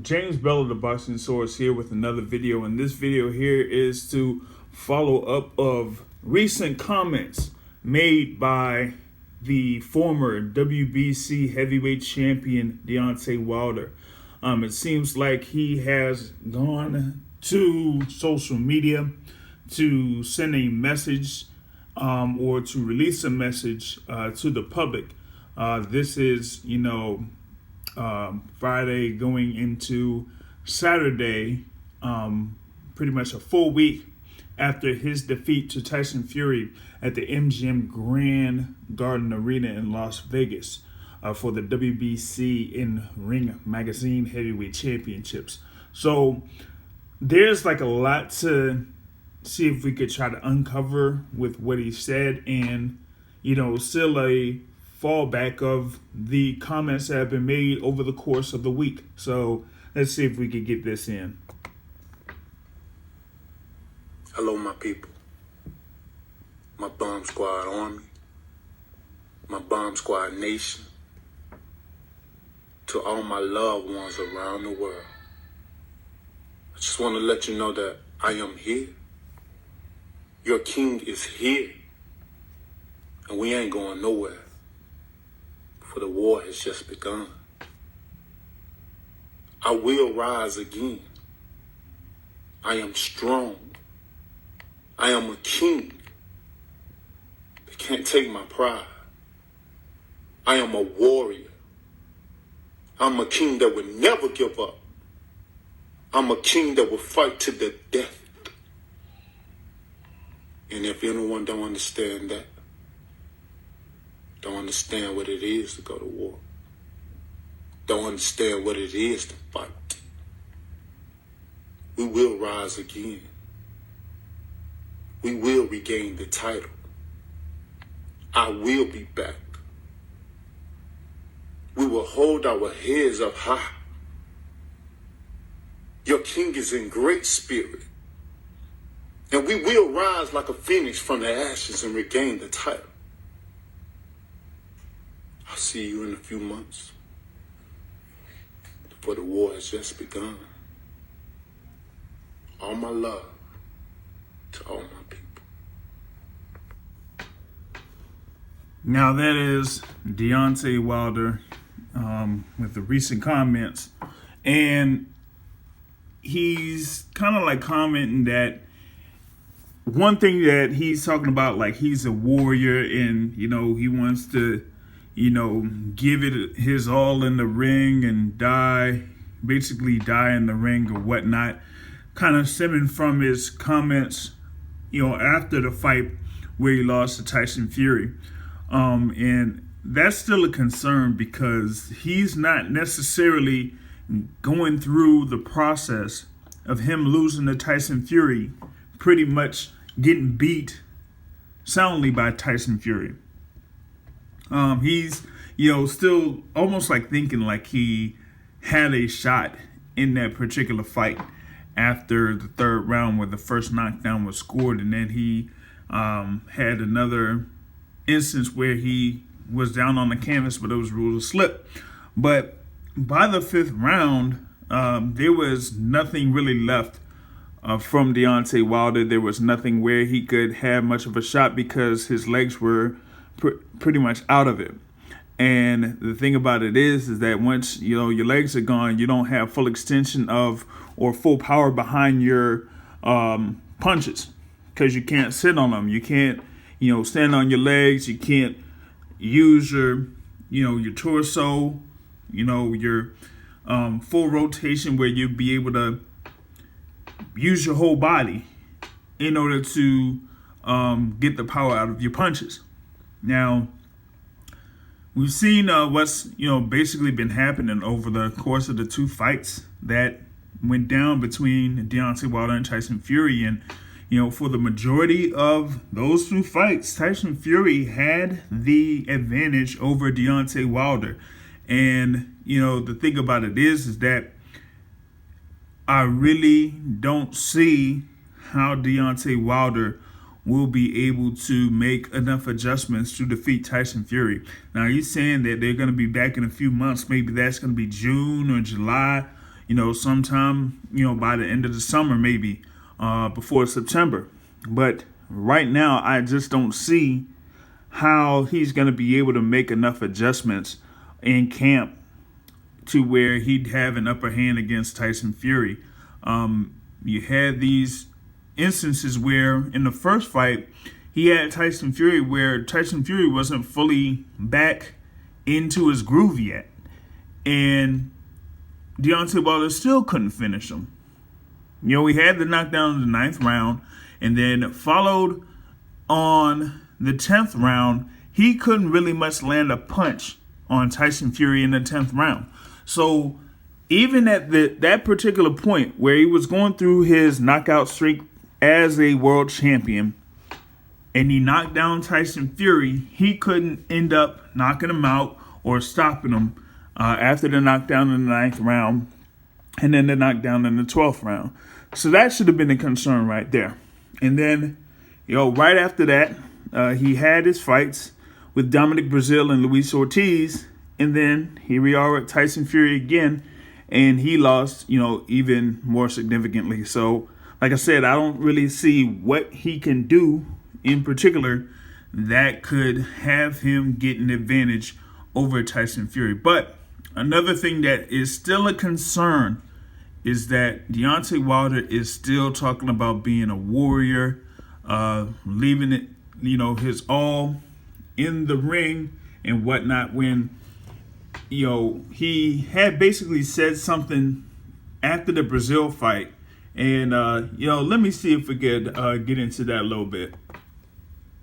James Bell of the Boxing Source here with another video, and this video here is to follow up of recent comments made by the former WBC heavyweight champion Deontay Wilder. It seems like he has gone to social media to send a message or to release a message to the public. This is, Friday going into Saturday, pretty much a full week after his defeat to Tyson Fury at the MGM Grand Garden Arena in Las Vegas for the WBC in Ring Magazine Heavyweight Championships. So there's like a lot to see if we could try to uncover with what he said, and still a fallback of the comments that have been made over the course of the week. So let's see if we could get this in. Hello, my people, my Bomb Squad Army, my Bomb Squad Nation, to all my loved ones around the world. I just want to let you know that I am here. Your king is here, and we ain't going nowhere, for the war has just begun. I will rise again. I am strong. I am a king. They can't take my pride. I am a warrior. I'm a king that will never give up. I'm a king that will fight to the death. And if anyone don't understand that, don't understand what it is to go to war, don't understand what it is to fight, we will rise again. We will regain the title. I will be back. We will hold our heads up high. Your king is in great spirit. And we will rise like a phoenix from the ashes and regain the title. I'll see you in a few months, for the war has just begun. All my love to all my people. Now that is Deontay Wilder with the recent comments, and he's kind of like commenting that one thing that he's talking about, like he's a warrior and, he wants to, give it his all in the ring and basically die in the ring or whatnot, kind of stemming from his comments, after the fight where he lost to Tyson Fury. And that's still a concern because he's not necessarily going through the process of him losing to Tyson Fury, pretty much getting beat soundly by Tyson Fury. He's, still almost like thinking like he had a shot in that particular fight after the third round where the first knockdown was scored, and then he had another instance where he was down on the canvas, but it was ruled a slip. But by the fifth round, there was nothing really left from Deontay Wilder. There was nothing where he could have much of a shot because his legs were pretty much out of it. And the thing about it is that once your legs are gone, you don't have full extension of or full power behind your punches because you can't sit on them. You can't stand on your legs. You can't use your your torso, your full rotation where you'd be able to use your whole body in order to get the power out of your punches. Now, we've seen what's basically been happening over the course of the two fights that went down between Deontay Wilder and Tyson Fury, and for the majority of those two fights, Tyson Fury had the advantage over Deontay Wilder. And the thing about it is that I really don't see how Deontay Wilder will be able to make enough adjustments to defeat Tyson Fury. Now, he's saying that they're going to be back in a few months. Maybe that's going to be June or July. sometime, by the end of the summer, maybe before September. But right now, I just don't see how he's going to be able to make enough adjustments in camp to where he'd have an upper hand against Tyson Fury. You had these instances where in the first fight, he had Tyson Fury where Tyson Fury wasn't fully back into his groove yet. And Deontay Wilder still couldn't finish him. We had the knockdown in the 9th round, and then followed on the 10th round, he couldn't really much land a punch on Tyson Fury in the 10th round. So even at that particular point where he was going through his knockout streak as a world champion, and he knocked down Tyson Fury, he couldn't end up knocking him out or stopping him after the knockdown in the 9th round, and then the knockdown in the 12th round. So that should have been a concern right there. And then, right after that, he had his fights with Dominic Breazeale and Luis Ortiz, and then here we are with Tyson Fury again, and he lost, even more significantly. So, like I said, I don't really see what he can do in particular that could have him get an advantage over Tyson Fury. But another thing that is still a concern is that Deontay Wilder is still talking about being a warrior, leaving it, his all in the ring and whatnot, when, he had basically said something after the Breazeale fight. And, let me see if we could get into that a little bit.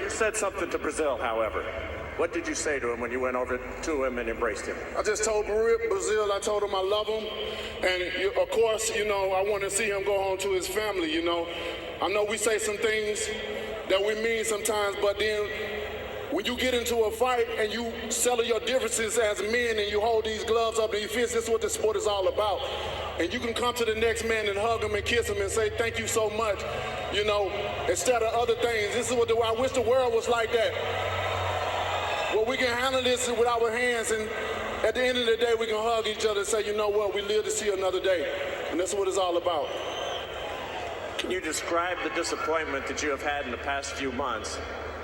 You said something to Breazeale, however. What did you say to him when you went over to him and embraced him? I just told Breazeale, I told him I love him. And, of course, I want to see him go home to his family, I know we say some things that we mean sometimes, but then when you get into a fight and you settle your differences as men and you hold these gloves up to your fists, this is what the sport is all about. And you can come to the next man and hug him and kiss him and say, thank you so much, instead of other things. This is what I wish the world was like that. Well, we can handle this with our hands, and at the end of the day, we can hug each other and say, you know what, we live to see another day. And that's what it's all about. Can you describe the disappointment that you have had in the past few months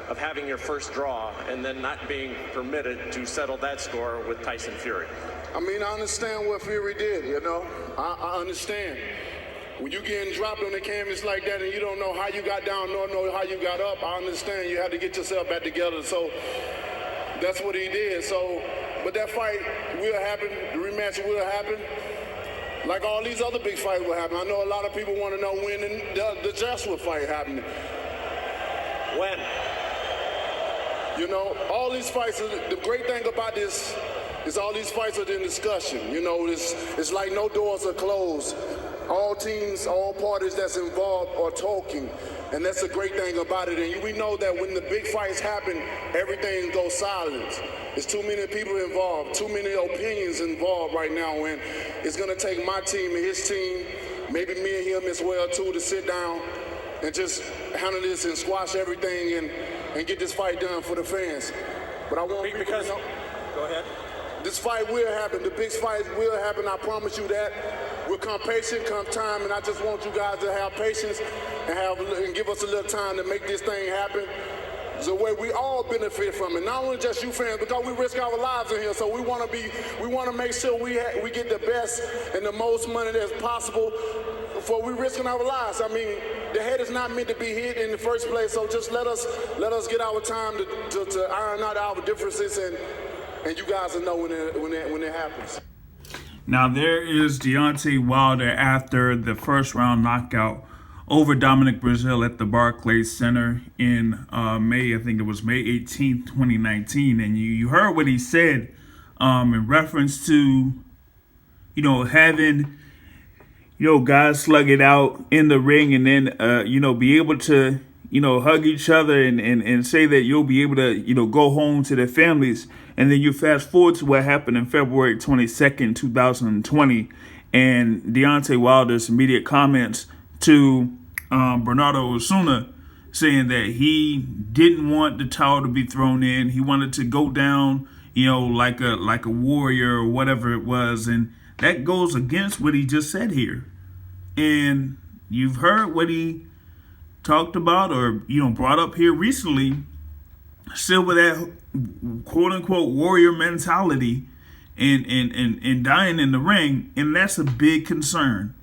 of having your first draw and then not being permitted to settle that score with Tyson Fury? I understand what Fury did, I understand. When you're getting dropped on the canvas like that and you don't know how you got down, nor know how you got up, I understand you have to get yourself back together. So that's what he did. So, but that fight will happen. The rematch will happen. Like all these other big fights will happen. I know a lot of people want to know when the Joshua fight happening. When? All these fights, the great thing about this is all these fights are in discussion. It's like no doors are closed. All teams, all parties that's involved are talking. And that's the great thing about it. And we know that when the big fights happen, everything goes silent. There's too many people involved, too many opinions involved right now. And it's going to take my team and his team, maybe me and him as well, too, to sit down and just handle this and squash everything and get this fight done for the fans. But I want people to know. Go ahead. This fight will happen. The big fight will happen. I promise you that. We'll come patient, come time, and I just want you guys to have patience and give us a little time to make this thing happen. The way we all benefit from it, not only just you fans, because we risk our lives in here. So we want to make sure we get the best and the most money that's possible. For we risking our lives. The head is not meant to be hit in the first place. So just let us get our time to iron out our differences, and you guys will know when it happens. Now there is Deontay Wilder after the first round knockout over Dominic Breazeale at the Barclays Center in May. I think it was May 18th, 2019. And you heard what he said in reference to, having, guys slug it out in the ring and then, be able to, hug each other and say that you'll be able to, go home to their families. And then you fast forward to what happened in February 22nd, 2020, and Deontay Wilder's immediate comments to Bernardo Osuna saying that he didn't want the towel to be thrown in. He wanted to go down, like a warrior or whatever it was, and that goes against what he just said here. And you've heard what he talked about or brought up here recently, still with that quote unquote warrior mentality and dying in the ring, and that's a big concern.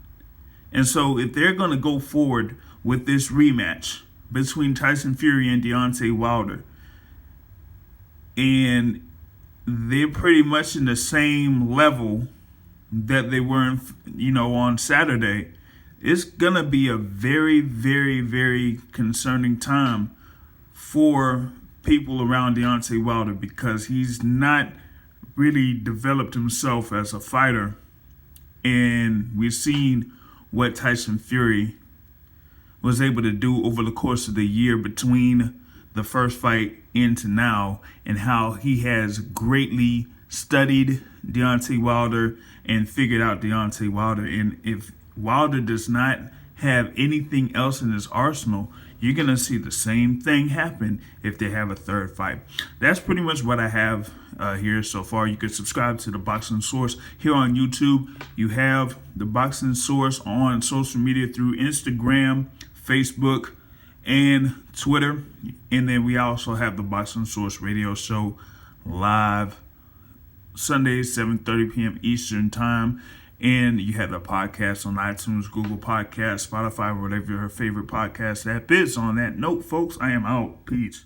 And so if they're going to go forward with this rematch between Tyson Fury and Deontay Wilder, and they're pretty much in the same level that they were on Saturday, it's going to be a very, very, very concerning time for people around Deontay Wilder, because he's not really developed himself as a fighter. And we've seen what Tyson Fury was able to do over the course of the year between the first fight into now, and how he has greatly studied Deontay Wilder and figured out Deontay Wilder. And if Wilder does not have anything else in his arsenal, you're going to see the same thing happen if they have a third fight. That's pretty much what I have here so far. You can subscribe to the Boxing Source here on YouTube. You have the Boxing Source on social media through Instagram, Facebook, and Twitter. And then we also have the Boxing Source radio show live Sundays, 7:30 p.m. Eastern Time. And you have the podcast on iTunes, Google Podcasts, Spotify, whatever your favorite podcast app is. On that note, folks, I am out. Peace.